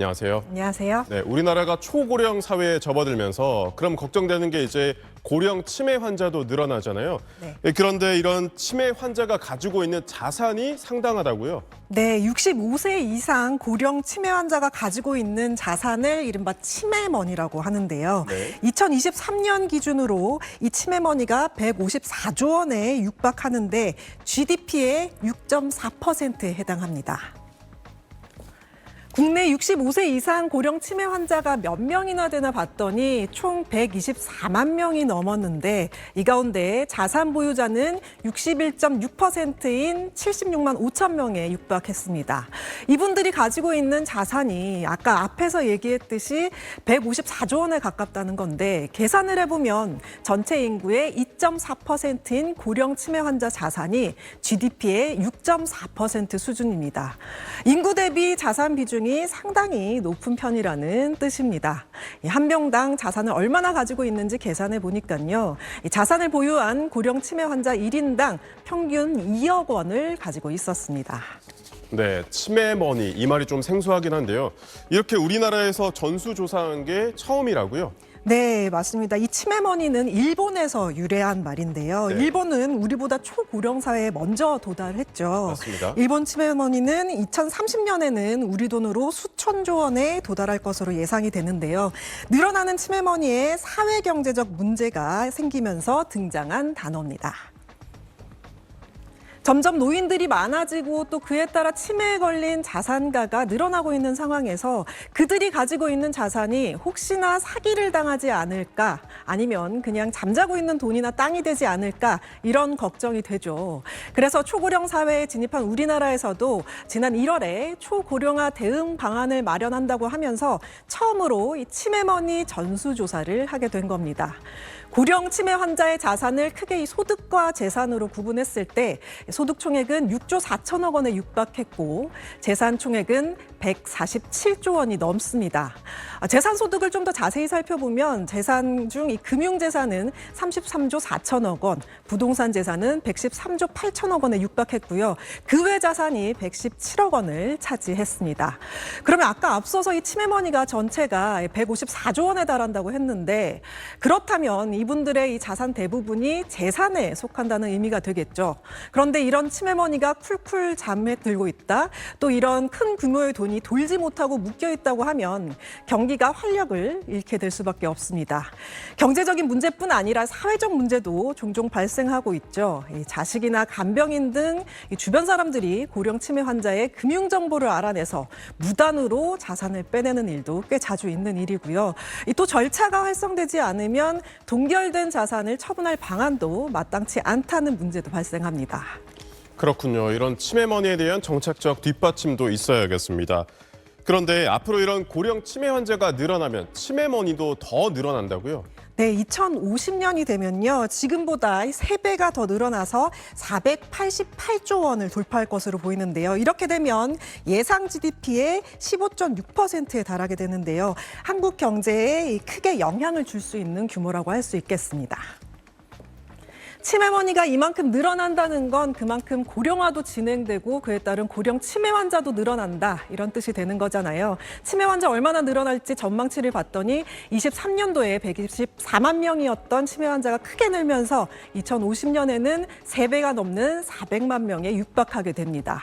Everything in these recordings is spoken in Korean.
안녕하세요. 안녕하세요. 네, 우리나라가 초고령 사회에 접어들면서 그럼 걱정되는 게 이제 고령 치매 환자도 늘어나잖아요. 네. 그런데 이런 치매 환자가 가지고 있는 자산이 상당하다고요? 네, 65세 이상 고령 치매 환자가 가지고 있는 자산을 이른바 치매머니라고 하는데요. 네. 2023년 기준으로 이 치매머니가 154조 원에 육박하는데 GDP의 6.4%에 해당합니다. 국내 65세 이상 고령 치매 환자가 몇 명이나 되나 봤더니 총 124만 명이 넘었는데 이 가운데 자산 보유자는 61.6%인 76만 5천 명에 육박했습니다. 이분들이 가지고 있는 자산이 아까 앞에서 얘기했듯이 154조 원에 가깝다는 건데 계산을 해보면 전체 인구의 2.4%인 고령 치매 환자 자산이 GDP의 6.4% 수준입니다. 인구 대비 자산 비중이 상당히 높은 편이라는 뜻입니다. 한 명당 자산을 얼마나 가지고 있는지 계산해 보니까요. 자산을 보유한 고령 치매 환자 1인당 평균 2억 원을 가지고 있었습니다. 네, 치매머니 이 말이 좀 생소하긴 한데요. 이렇게 우리나라에서 전수조사한 게 처음이라고요? 네, 맞습니다. 이 치매머니는 일본에서 유래한 말인데요. 네. 일본은 우리보다 초고령 사회에 먼저 도달했죠. 맞습니다. 일본 치매머니는 2030년에는 우리 돈으로 수천조 원에 도달할 것으로 예상이 되는데요. 늘어나는 치매머니에 사회경제적 문제가 생기면서 등장한 단어입니다. 점점 노인들이 많아지고 또 그에 따라 치매에 걸린 자산가가 늘어나고 있는 상황에서 그들이 가지고 있는 자산이 혹시나 사기를 당하지 않을까 아니면 그냥 잠자고 있는 돈이나 땅이 되지 않을까 이런 걱정이 되죠. 그래서 초고령 사회에 진입한 우리나라에서도 지난 1월에 초고령화 대응 방안을 마련한다고 하면서 처음으로 이 치매머니 전수조사를 하게 된 겁니다. 고령 치매 환자의 자산을 크게 이 소득과 재산으로 구분했을 때 소득 총액은 6조 4천억 원에 육박했고 재산 총액은 147조 원이 넘습니다. 재산 소득을 좀 더 자세히 살펴보면 재산 중 이 금융재산은 33조 4천억 원, 부동산 재산은 113조 8천억 원에 육박했고요. 그 외 자산이 117억 원을 차지했습니다. 그러면 아까 앞서서 이 치매머니가 전체가 154조 원에 달한다고 했는데 그렇다면 이분들의 이 자산 대부분이 재산에 속한다는 의미가 되겠죠. 그런데 이런 치매머니가 쿨쿨 잠에 들고 있다. 또 이런 큰 규모의 돈이 돌지 못하고 묶여 있다고 하면 경기가 활력을 잃게 될 수밖에 없습니다. 경제적인 문제뿐 아니라 사회적 문제도 종종 발생하고 있죠. 자식이나 간병인 등 주변 사람들이 고령 치매 환자의 금융 정보를 알아내서 무단으로 자산을 빼내는 일도 꽤 자주 있는 일이고요. 또 절차가 활성되지 않으면 동결된 자산을 처분할 방안도 마땅치 않다는 문제도 발생합니다. 그렇군요. 이런 치매머니에 대한 정책적 뒷받침도 있어야겠습니다. 그런데 앞으로 이런 고령 치매 환자가 늘어나면 치매머니도 더 늘어난다고요? 네, 2050년이 되면요. 지금보다 3배가 더 늘어나서 488조 원을 돌파할 것으로 보이는데요. 이렇게 되면 예상 GDP의 15.6%에 달하게 되는데요. 한국 경제에 크게 영향을 줄 수 있는 규모라고 할 수 있겠습니다. 치매머니가 이만큼 늘어난다는 건 그만큼 고령화도 진행되고 그에 따른 고령 치매 환자도 늘어난다 이런 뜻이 되는 거잖아요. 치매 환자 얼마나 늘어날지 전망치를 봤더니 23년도에 124만 명이었던 치매 환자가 크게 늘면서 2050년에는 3배가 넘는 400만 명에 육박하게 됩니다.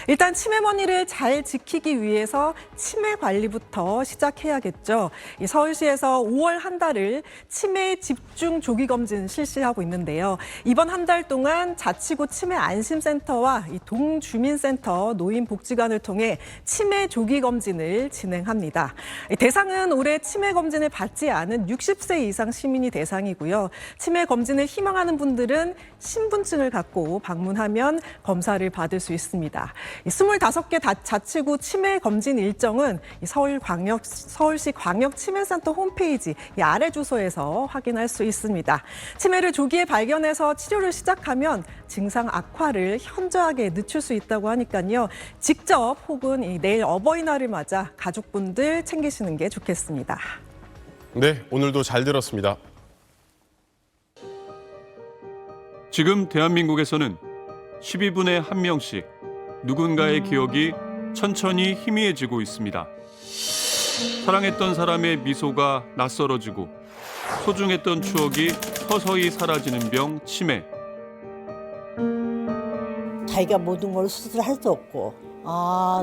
일단 치매머니를 잘 지키기 위해서 치매 관리부터 시작해야겠죠. 서울시에서 5월 한 달을 치매 집중 조기 검진 실시하고 있는데요. 이번 한 달 동안 자치구 치매 안심센터와 이 동주민센터 노인복지관을 통해 치매 조기 검진을 진행합니다. 대상은 올해 치매 검진을 받지 않은 60세 이상 시민이 대상이고요. 치매 검진을 희망하는 분들은 신분증을 갖고 방문하면 검사를 받을 수 있습니다. 25개 자치구 치매 검진 일정은 서울시 광역치매센터 홈페이지 아래 주소에서 확인할 수 있습니다. 치매를 조기에 발견해서 치료를 시작하면 증상 악화를 현저하게 늦출 수 있다고 하니까요. 직접 혹은 내일 어버이날을 맞아 가족분들 챙기시는 게 좋겠습니다. 네, 오늘도 잘 들었습니다. 지금 대한민국에서는 12분에 1명씩 누군가의 기억이 천천히 희미해지고 있습니다. 사랑했던 사람의 미소가 낯설어지고 소중했던 추억이 서서히 사라지는 병 치매. 자기가 모든 걸 스스로 할 수 없고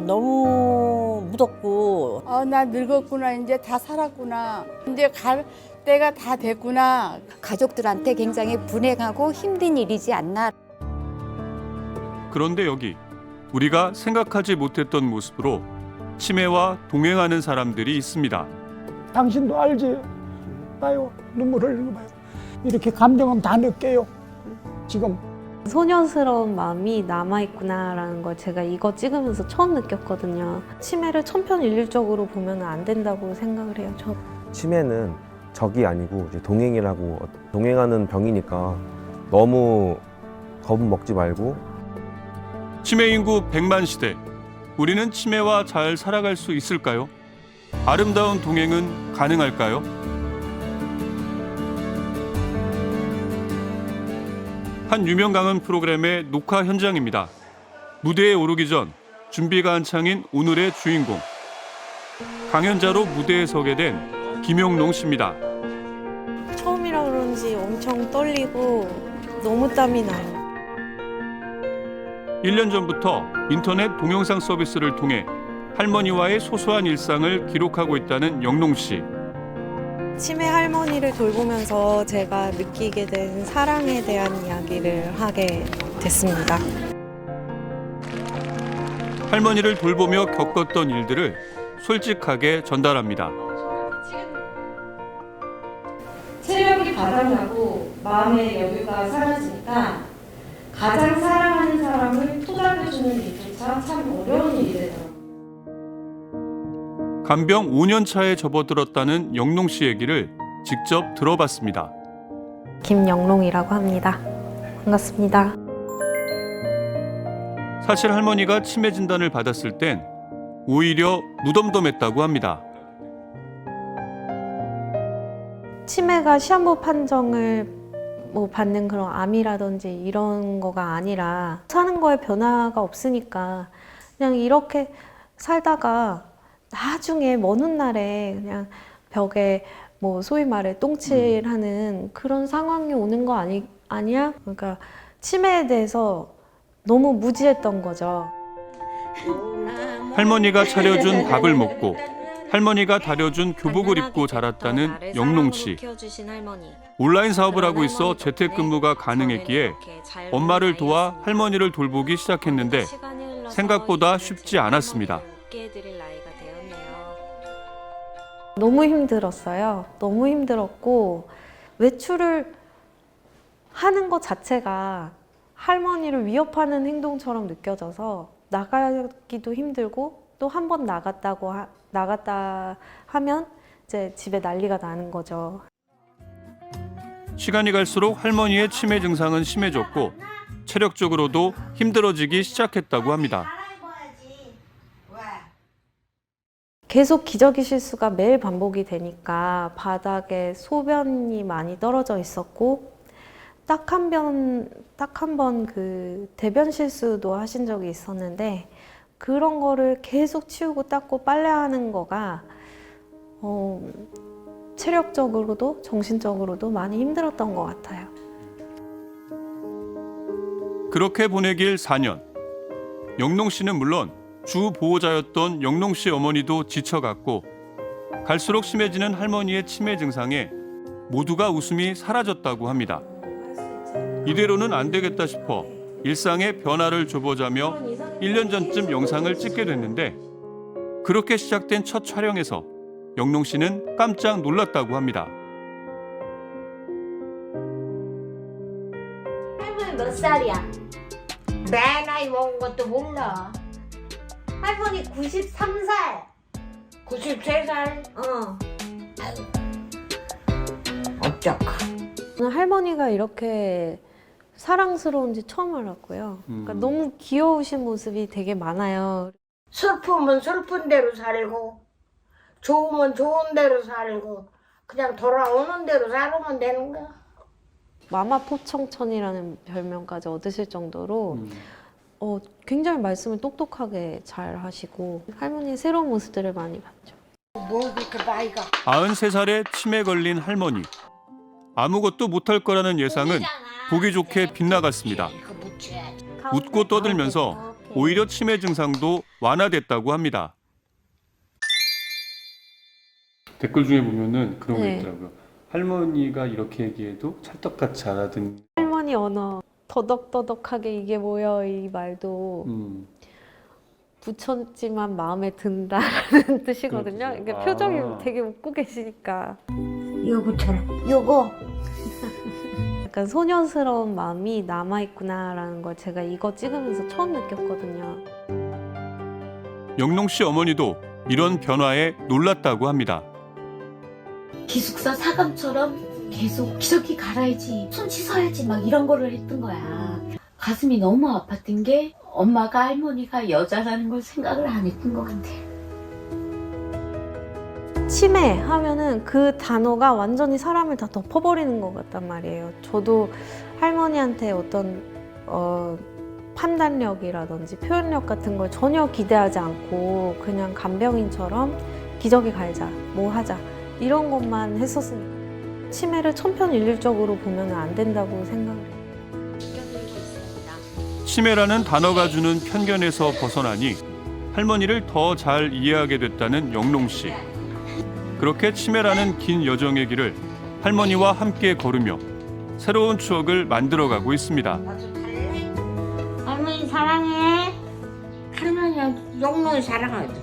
너무 무섭고 나 늙었구나. 이제 다 살았구나. 이제 갈 때가 다 됐구나. 가족들한테 굉장히 분해하고 힘든 일이지 않나. 그런데 여기 우리가 생각하지 못했던 모습으로 치매와 동행하는 사람들이 있습니다. 당신도 알지? 봐요. 눈물 흘리는 거 봐요. 이렇게 감정은 다 느껴요. 지금. 소녀스러운 마음이 남아있구나라는 걸 제가 이거 찍으면서 처음 느꼈거든요. 치매를 천편일률적으로 보면 안 된다고 생각을 해요. 치매는 적이 아니고 이제 동행이라고, 동행하는 병이니까 너무 겁은 먹지 말고. 치매 인구 100만 시대. 우리는 치매와 잘 살아갈 수 있을까요? 아름다운 동행은 가능할까요? 한 유명 강연 프로그램의 녹화 현장입니다. 무대에 오르기 전 준비가 한창인 오늘의 주인공. 강연자로 무대에 서게 된 김용농 씨입니다. 처음이라 그런지 엄청 떨리고 너무 땀이 나요. 1년 전부터 인터넷 동영상 서비스를 통해 할머니와의 소소한 일상을 기록하고 있다는 영농 씨. 치매 할머니를 돌보면서 제가 느끼게 된 사랑에 대한 이야기를 하게 됐습니다. 할머니를 돌보며 겪었던 일들을 솔직하게 전달합니다. 체력이 바닥나고 마음의 여유가 사라지니까 가장 사랑하는 사람을 토닥여주는 일조차 참 어려운 일이 되더라고요. 간병 5년 차에 접어들었다는 영농 씨 얘기를 직접 들어봤습니다. 김영롱이라고 합니다. 반갑습니다. 사실 할머니가 치매 진단을 받았을 땐 오히려 무덤덤했다고 합니다. 치매가 시한부 판정을 받는 그런 암이라든지 이런 거가 아니라 사는 거에 변화가 없으니까 그냥 이렇게 살다가 나중에 먼 훗날에 그냥 벽에 소위 말해 똥칠하는 그런 상황이 오는 거 아니야? 그러니까 치매에 대해서 너무 무지했던 거죠. 할머니가 차려준 밥을 먹고 할머니가 다려준 교복을 입고 자랐다는 영농 씨. 온라인 사업을 하고 있어 재택근무가 가능했기에 엄마를 도와 할머니를 돌보기 시작했는데 생각보다 쉽지 않았습니다. 너무 힘들었어요. 너무 힘들었고 외출을 하는 것 자체가 할머니를 위협하는 행동처럼 느껴져서 나가기도 힘들고 또 한 번 나갔다 하면 이제 집에 난리가 나는 거죠. 시간이 갈수록 할머니의 치매 증상은 심해졌고 체력적으로도 힘들어지기 시작했다고 합니다. 계속 기저귀 실수가 매일 반복이 되니까 바닥에 소변이 많이 떨어져 있었고 딱 한 번 그 대변 실수도 하신 적이 있었는데 그런 거를 계속 치우고 닦고 빨래하는 거가 체력적으로도 정신적으로도 많이 힘들었던 것 같아요. 그렇게 보내길 4년. 영농 씨는 물론 주 보호자였던 영농 씨 어머니도 지쳐갔고 갈수록 심해지는 할머니의 치매 증상에 모두가 웃음이 사라졌다고 합니다. 이대로는 안 되겠다 싶어 일상의 변화를 줘보자며 1년 전쯤 영상을 찍게 됐는데 그렇게 시작된 첫 촬영에서 영농 씨는 깜짝 놀랐다고 합니다. 할머니 몇 살이야? 내 나이 먹은 것도 몰라. 할머니 93살. 93살? 어쩌까. 저는 할머니가 이렇게 사랑스러운지 처음 알았고요. 그러니까 너무 귀여우신 모습이 되게 많아요. 슬프면 슬픈 대로 살고 좋으면 좋은 대로 살고 그냥 돌아오는 대로 살으면 되는 거야. 마마 포청천이라는 별명까지 얻으실 정도로 굉장히 말씀을 똑똑하게 잘 하시고 할머니의 새로운 모습들을 많이 봤죠. 뭐 그렇게 나이가 93살에 치매 걸린 할머니. 아무것도 못할 거라는 예상은 보기 좋게 빗나갔습니다. 웃고 떠들면서 오히려 치매 증상도 완화됐다고 합니다. 댓글 중에 보면은 그런 게 네. 있더라고요. 할머니가 이렇게 얘기해도 찰떡같이 알아듣는. 할머니 언어 더덕더덕하게 이게 뭐야 이 말도 붙였지만 마음에 든다라는 뜻이거든요. 그렇죠. 이게 아. 표정이 되게 웃고 계시니까 요거처럼 요거 약간 소녀스러운 마음이 남아있구나라는 걸 제가 이거 찍으면서 처음 느꼈거든요. 영농 씨 어머니도 이런 변화에 놀랐다고 합니다. 기숙사 사감처럼 계속 기저귀 갈아야지, 손 씻어야지 막 이런 거를 했던 거야. 가슴이 너무 아팠던 게 엄마가 할머니가 여자라는 걸 생각을 안 했던 것 같아. 치매 하면은 그 단어가 완전히 사람을 다 덮어버리는 것 같단 말이에요. 저도 할머니한테 어떤 판단력이라든지 표현력 같은 걸 전혀 기대하지 않고 그냥 간병인처럼 기저귀 갈자, 뭐 하자 이런 것만 했었으니까 치매를 천편일률적으로 보면 안 된다고 생각을 해요. 치매라는 단어가 주는 편견에서 벗어나니 할머니를 더 잘 이해하게 됐다는 영농 씨. 그렇게 치매라는 긴 여정의 길을 할머니와 함께 걸으며 새로운 추억을 만들어가고 있습니다. 할머니 사랑해. 할머니가 영롱이 사랑하지.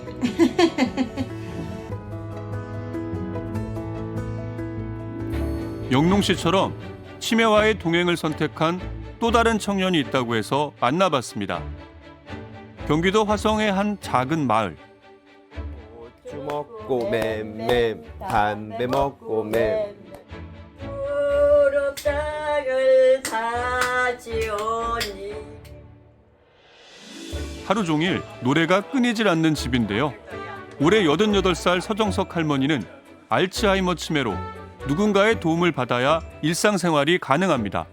영농 씨처럼 치매와의 동행을 선택한 또 다른 청년이 있다고 해서 만나봤습니다. 경기도 화성의 한 작은 마을. 고추 먹고 맴맴 담배 먹고 맴 무릎땅을 다지오니 하루 종일 노래가 끊이질 않는 집인데요. 올해 88살 서정석 할머니는 알츠하이머 치매로 누군가의 도움을 받아야 일상생활이 가능합니다.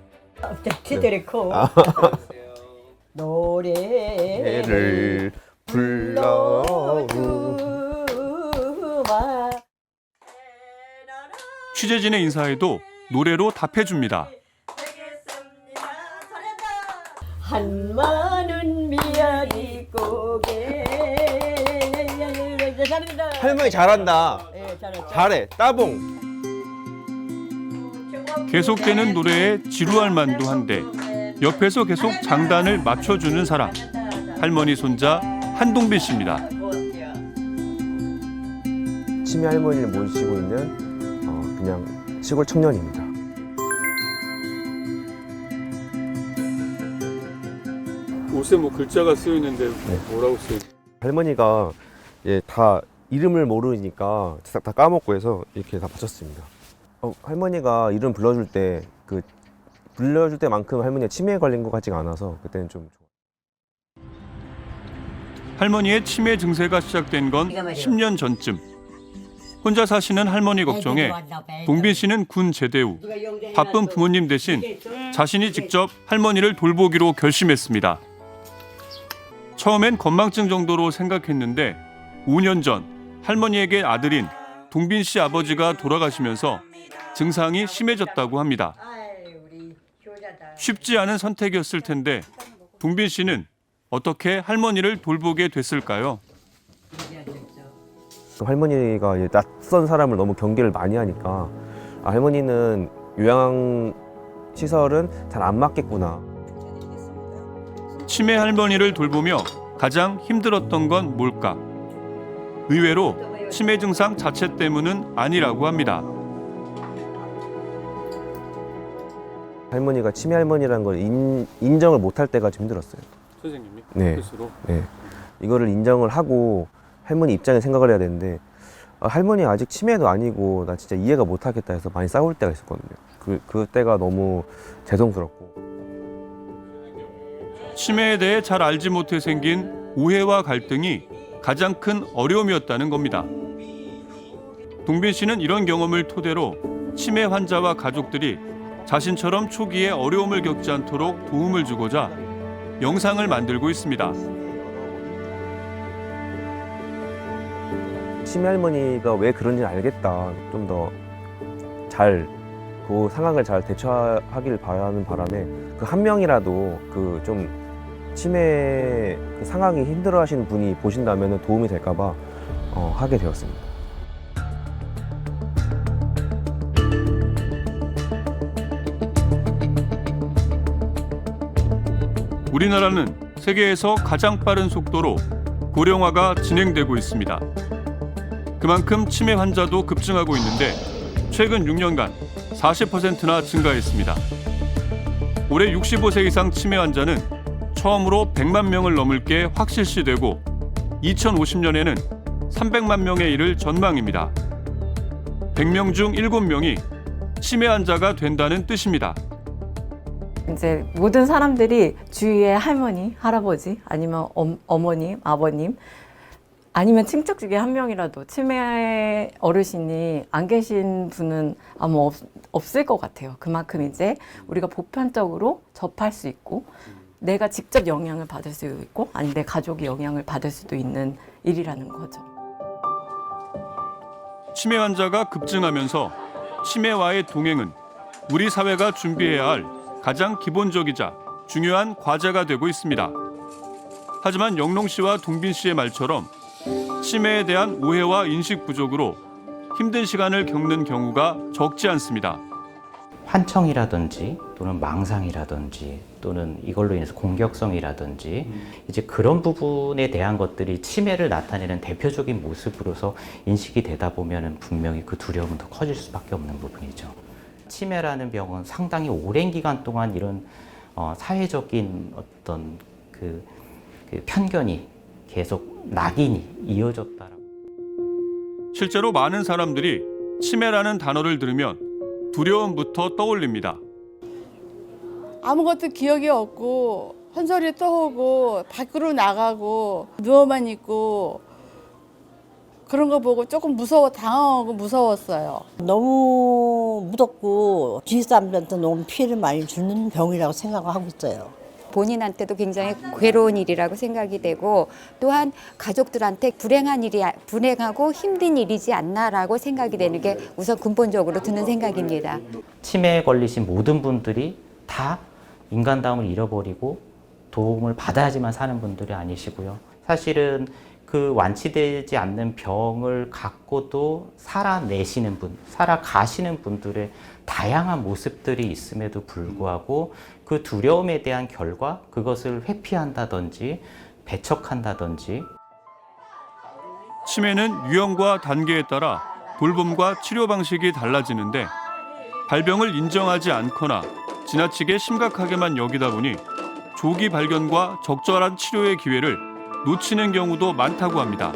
티드리코 노래를 불러 취재진의 인사에도 노래로 답해줍니다. 한마는 미안이 고개 할머니 잘한다. 잘해 따봉. 계속되는 노래에 지루할 만도 한데 옆에서 계속 장단을 맞춰주는 사람. 할머니 손자 한동빈 씨입니다. 치매 할머니를 모시고 있는 그냥 시골 청년입니다. 옷에 뭐 글자가 쓰여 있는데 뭐라고 쓰여? 할머니가 다 이름을 모르니까 다 까먹고 해서 이렇게 다 붙였습니다. 할머니가 이름 불러줄 때 불러줄 때만큼 할머니가 치매에 걸린 것 같지가 않아서 그때는 좀 할머니의 치매 증세가 시작된 건 10년 전쯤. 혼자 사시는 할머니 걱정에 동빈 씨는 군 제대 후 바쁜 부모님 대신 자신이 직접 할머니를 돌보기로 결심했습니다. 처음엔 건망증 정도로 생각했는데 5년 전 할머니에게 아들인 동빈 씨 아버지가 돌아가시면서 증상이 심해졌다고 합니다. 쉽지 않은 선택이었을 텐데 동빈 씨는 어떻게 할머니를 돌보게 됐을까요? 할머니가 낯선 사람을 너무 경계를 많이 하니까 할머니는 요양시설은 잘 안 맞겠구나. 치매 할머니를 돌보며 가장 힘들었던 건 뭘까? 의외로 치매 증상 자체 때문은 아니라고 합니다. 할머니가 치매 할머니라는 걸 인정을 못할 때가 좀 힘들었어요. 선생님이? 네. 스스로? 네. 이거를 인정을 하고 할머니 입장에 생각을 해야 되는데 할머니 아직 치매도 아니고 나 진짜 이해가 못하겠다 해서 많이 싸울 때가 있었거든요. 그 때가 너무 죄송스럽고. 치매에 대해 잘 알지 못해 생긴 오해와 갈등이 가장 큰 어려움이었다는 겁니다. 동빈 씨는 이런 경험을 토대로 치매 환자와 가족들이 자신처럼 초기에 어려움을 겪지 않도록 도움을 주고자 영상을 만들고 있습니다. 치매 할머니가 왜 그런지 알겠다. 좀 더 잘 그 상황을 잘 대처하길 바라는 바람에 그 한 명이라도 그 좀 치매 그 상황이 힘들어하시는 분이 보신다면 도움이 될까봐 하게 되었습니다. 우리나라는 세계에서 가장 빠른 속도로 고령화가 진행되고 있습니다. 그만큼 치매 환자도 급증하고 있는데 최근 6년간 40%나 증가했습니다. 올해 65세 이상 치매 환자는 처음으로 100만 명을 넘을 게 확실시되고 2050년에는 300만 명에 이를 전망입니다. 100명 중 7명이 치매 환자가 된다는 뜻입니다. 이제 모든 사람들이 주위에 할머니, 할아버지, 아니면 어머님, 아버님, 아니면 친척 중에 한 명이라도 치매 어르신이 안 계신 분은 아마 없을 것 같아요. 그만큼 이제 우리가 보편적으로 접할 수 있고 내가 직접 영향을 받을 수 있고 아니면 내 가족이 영향을 받을 수도 있는 일이라는 거죠. 치매 환자가 급증하면서 치매와의 동행은 우리 사회가 준비해야 할 가장 기본적이자 중요한 과제가 되고 있습니다. 하지만 영롱 씨와 동빈 씨의 말처럼 치매에 대한 오해와 인식 부족으로 힘든 시간을 겪는 경우가 적지 않습니다. 환청이라든지 또는 망상이라든지 또는 이걸로 인해서 공격성이라든지 이제 그런 부분에 대한 것들이 치매를 나타내는 대표적인 모습으로서 인식이 되다 보면 분명히 그 두려움은 더 커질 수밖에 없는 부분이죠. 치매라는 병은 상당히 오랜 기간 동안 이런 사회적인 어떤 그 편견이 계속 낙인이 이어졌다라고. 실제로 많은 사람들이 치매라는 단어를 들으면 두려움부터 떠올립니다. 아무것도 기억이 없고 헛소리 떠오고 밖으로 나가고 누워만 있고 그런 거 보고 조금 당황하고 무서웠어요. 너무 무섭고 주위 사람들한테 너무 피해를 많이 주는 병이라고 생각하고 있어요. 본인한테도 굉장히 괴로운 일이라고 생각이 되고 또한 가족들한테 불행하고 힘든 일이지 않나라고 생각이 되는 게 우선 근본적으로 드는 생각입니다. 치매에 걸리신 모든 분들이 다 인간다움을 잃어버리고 도움을 받아야지만 사는 분들이 아니시고요. 사실은 그 완치되지 않는 병을 갖고도 살아내시는 분, 살아가시는 분들의 다양한 모습들이 있음에도 불구하고 그 두려움에 대한 결과, 그것을 회피한다든지 배척한다든지. 치매는 유형과 단계에 따라 돌봄과 치료 방식이 달라지는데 발병을 인정하지 않거나 지나치게 심각하게만 여기다 보니 조기 발견과 적절한 치료의 기회를 놓치는 경우도 많다고 합니다.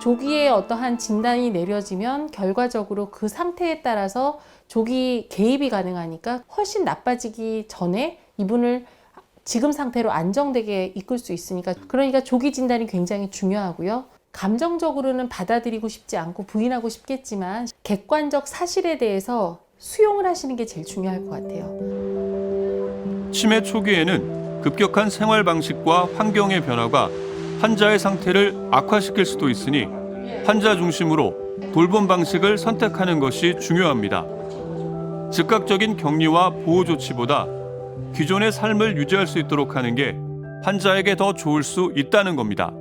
조기에 어떠한 진단이 내려지면 결과적으로 그 상태에 따라서 조기 개입이 가능하니까 훨씬 나빠지기 전에 이분을 지금 상태로 안정되게 이끌 수 있으니까, 그러니까 조기 진단이 굉장히 중요하고요. 감정적으로는 받아들이고 싶지 않고 부인하고 싶겠지만 객관적 사실에 대해서 수용을 하시는 게 제일 중요할 것 같아요. 치매 초기에는 급격한 생활 방식과 환경의 변화가 환자의 상태를 악화시킬 수도 있으니 환자 중심으로 돌봄 방식을 선택하는 것이 중요합니다. 즉각적인 격리와 보호 조치보다 기존의 삶을 유지할 수 있도록 하는 게 환자에게 더 좋을 수 있다는 겁니다.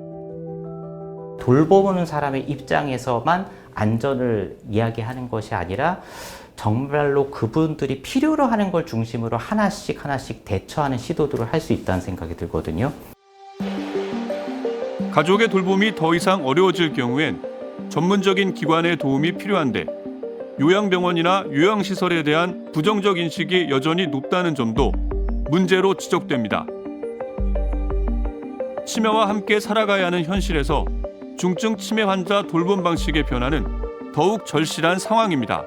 돌보는 사람의 입장에서만 안전을 이야기하는 것이 아니라 정말로 그분들이 필요로 하는 걸 중심으로 하나씩 대처하는 시도들을 할 수 있다는 생각이 들거든요. 가족의 돌봄이 더 이상 어려워질 경우엔 전문적인 기관의 도움이 필요한데 요양병원이나 요양시설에 대한 부정적 인식이 여전히 높다는 점도 문제로 지적됩니다. 치매와 함께 살아가야 하는 현실에서 중증 치매 환자 돌봄 방식의 변화는 더욱 절실한 상황입니다.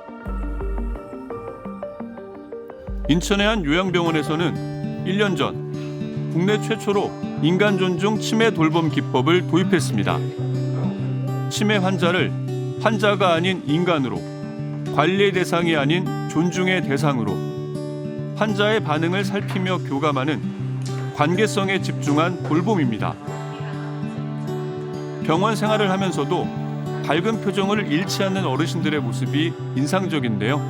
인천의 한 요양병원에서는 1년 전 국내 최초로 인간 존중 치매 돌봄 기법을 도입했습니다. 치매 환자를 환자가 아닌 인간으로, 관리의 대상이 아닌 존중의 대상으로, 환자의 반응을 살피며 교감하는 관계성에 집중한 돌봄입니다. 병원 생활을 하면서도 밝은 표정을 잃지 않는 어르신들의 모습이 인상적인데요.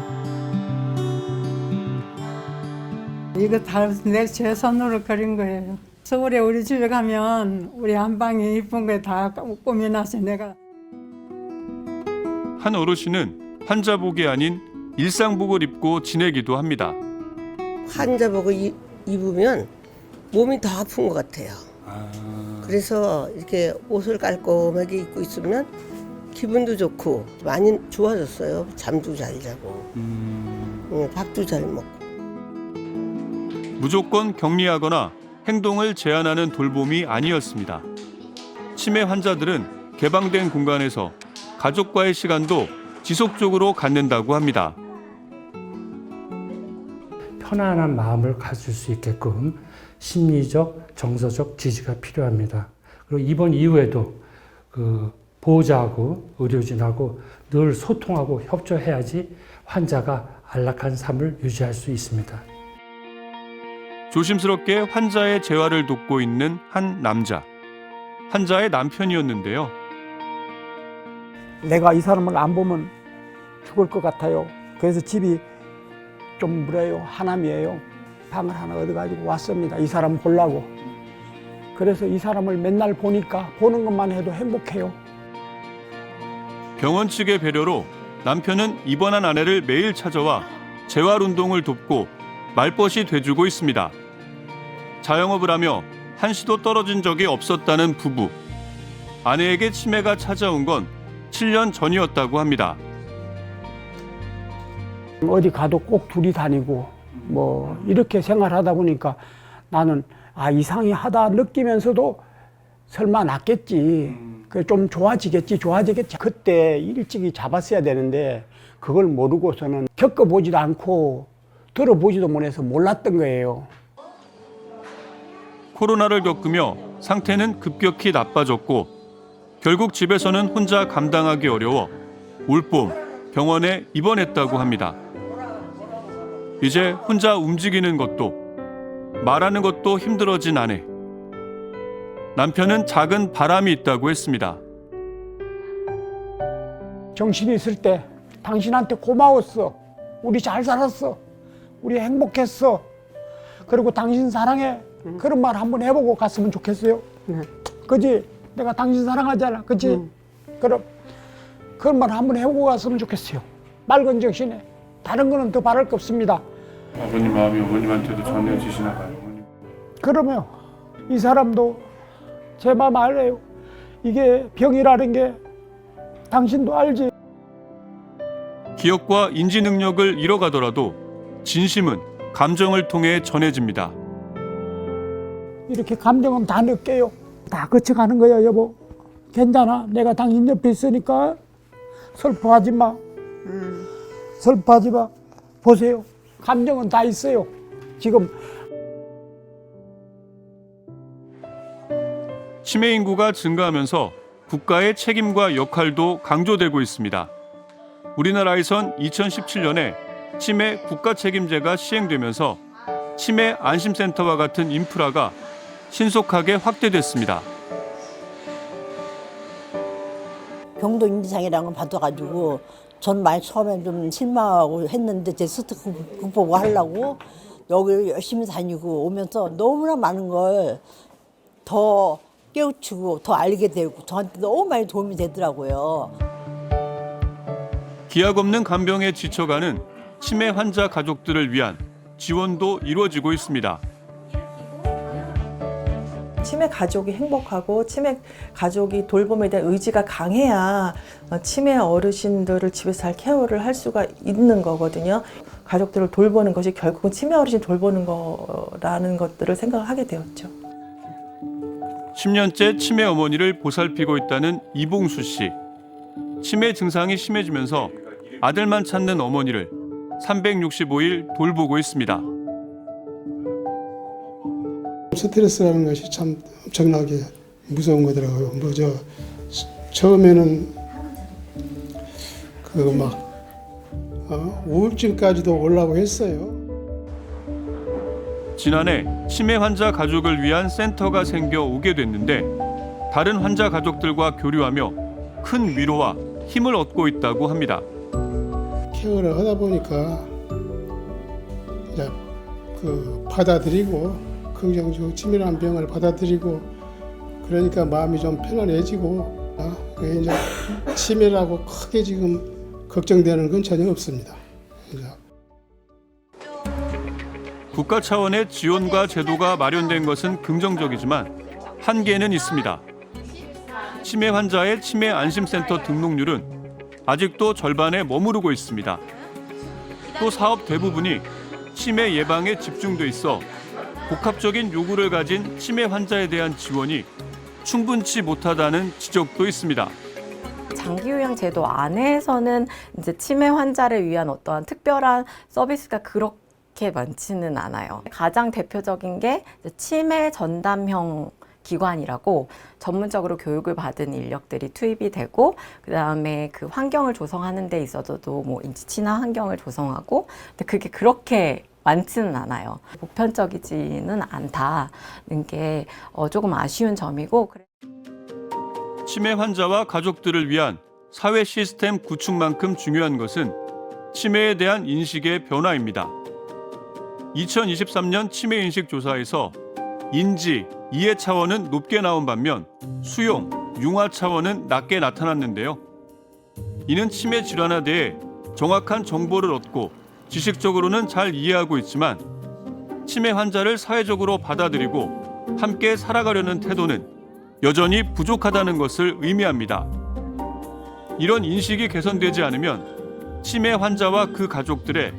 이거 다 제 손으로 그린 거예요. 서울에 우리 집에 가면 우리 안방에 이쁜 거 다 꾸며놨어요. 내가. 한 어르신은 환자복이 아닌 일상복을 입고 지내기도 합니다. 환자복을 입으면 몸이 더 아픈 것 같아요. 그래서 이렇게 옷을 깔끔하게 입고 있으면 기분도 좋고 많이 좋아졌어요. 잠도 잘 자고 밥도 잘 먹고. 무조건 격리하거나 행동을 제한하는 돌봄이 아니었습니다. 치매 환자들은 개방된 공간에서 가족과의 시간도 지속적으로 갖는다고 합니다. 편안한 마음을 가질 수 있게끔 심리적, 정서적 지지가 필요합니다. 그리고 입원 이후에도 그 보호자하고 의료진하고 늘 소통하고 협조해야지 환자가 안락한 삶을 유지할 수 있습니다. 조심스럽게 환자의 재활을 돕고 있는 한 남자. 환자의 남편이었는데요. 내가 이 사람을 안 보면 죽을 것 같아요. 그래서 집이 좀 뭐래요, 하남이에요. 방을 하나 얻어가지고 왔습니다. 이 사람 보려고. 그래서 이 사람을 맨날 보니까 보는 것만 해도 행복해요. 병원 측의 배려로 남편은 입원한 아내를 매일 찾아와 재활 운동을 돕고 말벗이 돼주고 있습니다. 자영업을 하며 한시도 떨어진 적이 없었다는 부부. 아내에게 치매가 찾아온 건 7년 전이었다고 합니다. 어디 가도 꼭 둘이 다니고 뭐 이렇게 생활하다 보니까 나는 이상하다 느끼면서도 설마 낫겠지. 좀 좋아지겠지. 그때 일찍이 잡았어야 되는데 그걸 모르고서는 겪어보지도 않고 들어보지도 못해서 몰랐던 거예요. 코로나를 겪으며 상태는 급격히 나빠졌고 결국 집에서는 혼자 감당하기 어려워 올봄 병원에 입원했다고 합니다. 이제 혼자 움직이는 것도 말하는 것도 힘들어진 아내. 남편은 작은 바람이 있다고 했습니다. 정신이 있을 때 당신한테 고마웠어. 우리 잘 살았어. 우리 행복했어. 그리고 당신 사랑해. 그런 말 한번 해보고 갔으면 좋겠어요. 그지? 내가 당신 사랑하잖아. 그지? 그럼 그런 말 한번 해보고 갔으면 좋겠어요. 맑은 정신에. 다른 거는 더 바랄 게 없습니다. 아버님 마음이 어머님한테도 전해지시나 봐요. 그러면 이 사람도 제 마음 알아요. 이게 병이라는 게 당신도 알지. 기억과 인지 능력을 잃어가더라도 진심은 감정을 통해 전해집니다. 이렇게 감정은 다 느껴요. 다 거쳐가는 거야, 여보. 괜찮아. 내가 당신 옆에 있으니까 슬퍼하지 마. 슬퍼하지 마. 보세요. 감정은 다 있어요. 지금 치매 인구가 증가하면서 국가의 책임과 역할도 강조되고 있습니다. 우리나라에선 2017년에 치매 국가 책임제가 시행되면서 치매 안심센터와 같은 인프라가 신속하게 확대됐습니다. 병도 인지장애라는 걸 받아가지고 전 많이 처음엔 좀 실망하고 했는데 제 스트레스 극복을 하려고 여기 열심히 다니고 오면서 너무나 많은 걸 더 깨우치고 더 알게 되고 저한테 너무 많이 도움이 되더라고요. 기약 없는 간병에 지쳐가는 치매 환자 가족들을 위한 지원도 이루어지고 있습니다. 치매 가족이 행복하고 치매 가족이 돌봄에 대한 의지가 강해야 치매 어르신들을 집에서 잘 케어를 할 수가 있는 거거든요. 가족들을 돌보는 것이 결국은 치매 어르신 돌보는 거라는 것들을 생각을 하게 되었죠. 10년째 치매 어머니를 보살피고 있다는 이봉수 씨. 치매 증상이 심해지면서 아들만 찾는 어머니를 365일 돌보고 있습니다. 스트레스라는 것이 참 엄청나게 무서운 거더라고요. 처음에는 우울증까지도 오려고 했어요. 지난해 치매 환자 가족을 위한 센터가 생겨 오게 됐는데 다른 환자 가족들과 교류하며 큰 위로와 힘을 얻고 있다고 합니다. 케어를 하다 보니까 이제 받아들이고 긍정적 치매라는 병을 받아들이고 그러니까 마음이 좀 편안해지고 이제 치매라고 크게 지금 걱정되는 건 전혀 없습니다. 국가 차원의 지원과 제도가 마련된 것은 긍정적이지만 한계는 있습니다. 치매 환자의 치매 안심센터 등록률은 아직도 절반에 머무르고 있습니다. 또 사업 대부분이 치매 예방에 집중돼 있어 복합적인 요구를 가진 치매 환자에 대한 지원이 충분치 못하다는 지적도 있습니다. 장기 요양 제도 안에서는 이제 치매 환자를 위한 어떠한 특별한 서비스가 그렇게 많지는 않아요. 가장 대표적인 게 치매 전담형 기관이라고 전문적으로 교육을 받은 인력들이 투입이 되고 그다음에 그 환경을 조성하는 데 있어서도 뭐 인지 친화 환경을 조성하고 근데 그게 그렇게 많지는 않아요. 보편적이지는 않다는 게 조금 아쉬운 점이고. 치매 환자와 가족들을 위한 사회 시스템 구축만큼 중요한 것은 치매에 대한 인식의 변화입니다. 2023년 치매 인식 조사에서 인지, 이해 차원은 높게 나온 반면 수용, 융화 차원은 낮게 나타났는데요. 이는 치매 질환에 대해 정확한 정보를 얻고 지식적으로는 잘 이해하고 있지만 치매 환자를 사회적으로 받아들이고 함께 살아가려는 태도는 여전히 부족하다는 것을 의미합니다. 이런 인식이 개선되지 않으면 치매 환자와 그 가족들의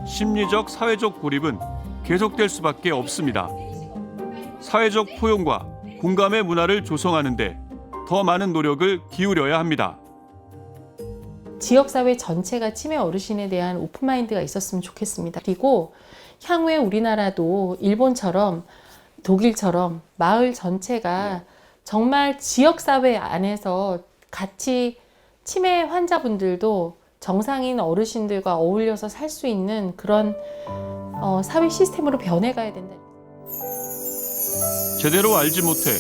심리적, 사회적 고립은 계속될 수밖에 없습니다. 사회적 포용과 공감의 문화를 조성하는 데 더 많은 노력을 기울여야 합니다. 지역사회 전체가 치매 어르신에 대한 오픈마인드가 있었으면 좋겠습니다. 그리고 향후에 우리나라도 일본처럼 독일처럼 마을 전체가 정말 지역사회 안에서 같이 치매 환자분들도 정상인 어르신들과 어울려서 살 수 있는 그런 사회 시스템으로 변해가야 된다. 제대로 알지 못해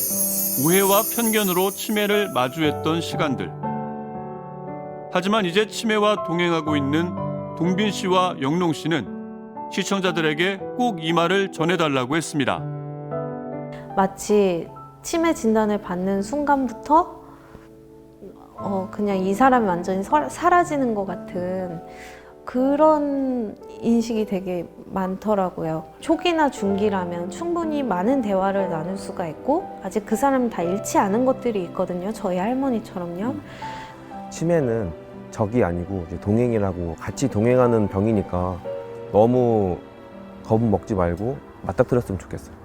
우회와 편견으로 치매를 마주했던 시간들. 하지만 이제 치매와 동행하고 있는 동빈 씨와 영롱 씨는 시청자들에게 꼭 이 말을 전해달라고 했습니다. 마치 치매 진단을 받는 순간부터 그냥 이 사람이 완전히 사라지는 것 같은 그런 인식이 되게 많더라고요. 초기나 중기라면 충분히 많은 대화를 나눌 수가 있고 아직 그 사람이 다 잃지 않은 것들이 있거든요. 저희 할머니처럼요. 치매는 적이 아니고 이제 동행이라고 같이 동행하는 병이니까 너무 겁 먹지 말고 맞닥뜨렸으면 좋겠어요.